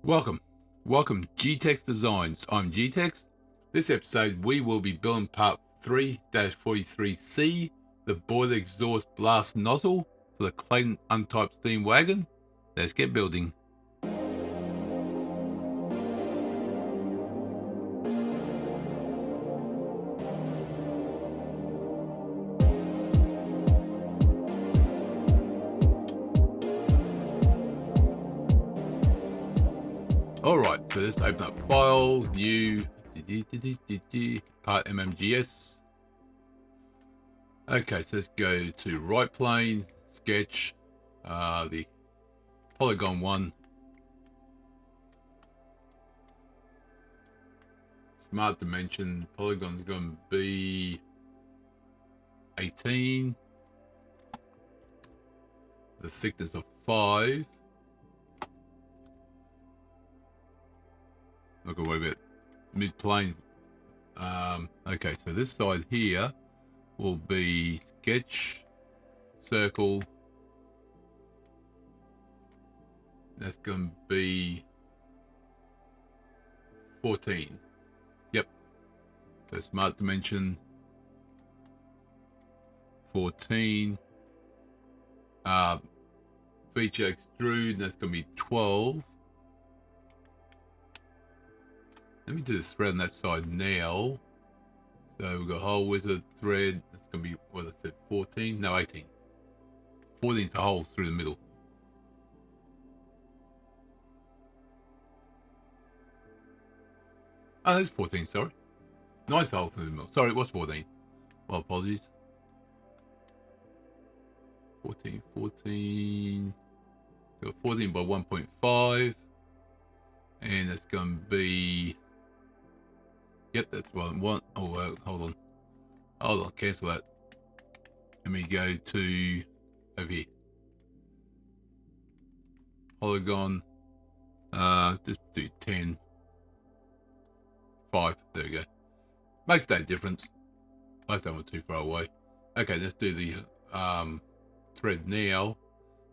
Welcome G-Tex Designs. I'm G-Tex. This episode we will be building part 3-43C, the Boiler Exhaust Blast Nozzle for the Clayton Undertype steam wagon. Let's get building. Alright, so let's open up file, new, part MMGS. Okay, so let's go to right plane, sketch, the polygon one. Smart dimension, polygon's going to be 18. The thickness of 5. Not gonna worry about mid-plane. Okay, so this side here will be sketch, circle. That's gonna be 14. Yep. So smart dimension 14. Feature extrude, that's gonna be 12. Let me do the thread on that side now. So we've got hole wizard thread. That's going to be, what I said, 14? No, 18. 14 is the hole through the middle. Oh, that's 14, sorry. Nice hole through the middle. Sorry, it was 14. Well, apologies. 14. So 14 by 1.5. And that's going to be... Yep, that's what I want. Oh, hold on, cancel that. Let me go to over here. Polygon. Just do 10. 5. There we go. Makes no difference. I don't want too far away. Okay, let's do the thread now.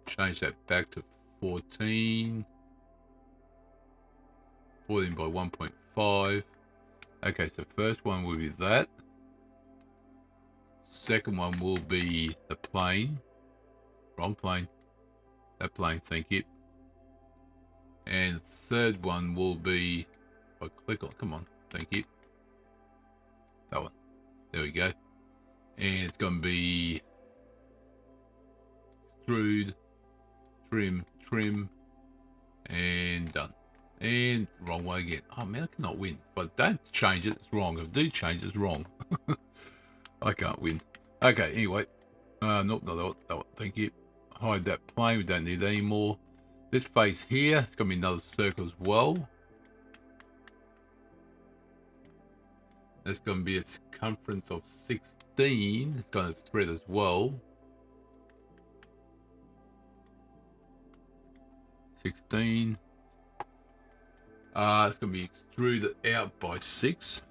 Change that back to 14. 14 by 1.5. Okay, so first one will be that. Second one will be the plane. Wrong plane. That plane, thank you. And third one will be, if I click on, come on, thank you. That one. There we go. And it's going to be extrude, trim, and done. And wrong way again. Oh man, I cannot win. If I don't change it, it's wrong. If I do change it, it's wrong. I can't win. Okay, anyway. Nope, not that one. Thank you. Hide that plane. We don't need that anymore. This face here, it's going to be another circle as well. That's going to be a circumference of 16. It's going to thread as well. 16. It's going to be extruded out by 6.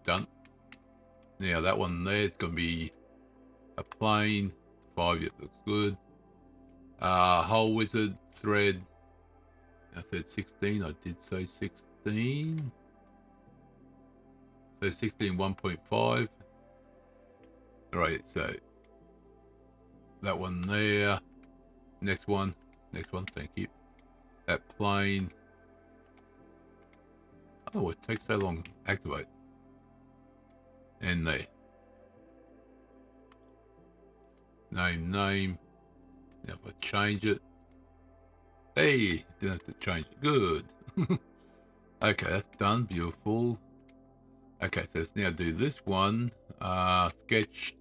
Done. Now that one there is going to be a plane. 5, it looks good. Hole wizard thread. I said 16. I did say 16. So 16, 1.5. Alright, so that one there. Next one, thank you. That plane. Oh, it takes so long to activate. And there. Name. Now if I change it. Hey, didn't have to change it. Good. Okay, that's done. Beautiful. Okay, so let's now do this one. Sketch.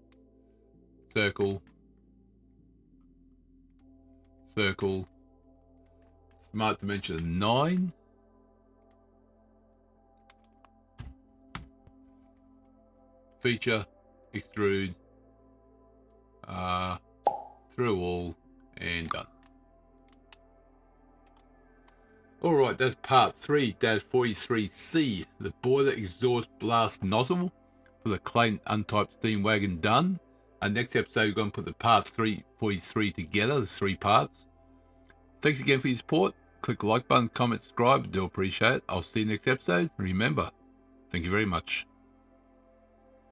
Circle. Smart dimension 9. Feature, extrude, through all, and done. Alright, that's part 3-43C, the Boiler Exhaust Blast Nozzle for the Clayton Undertype steam wagon done. And next episode, we're going to put the parts 3-43 together, the 3 parts. Thanks again for your support. click the like button, comment, subscribe. I do appreciate it. I'll see you next episode. Remember, thank you very much.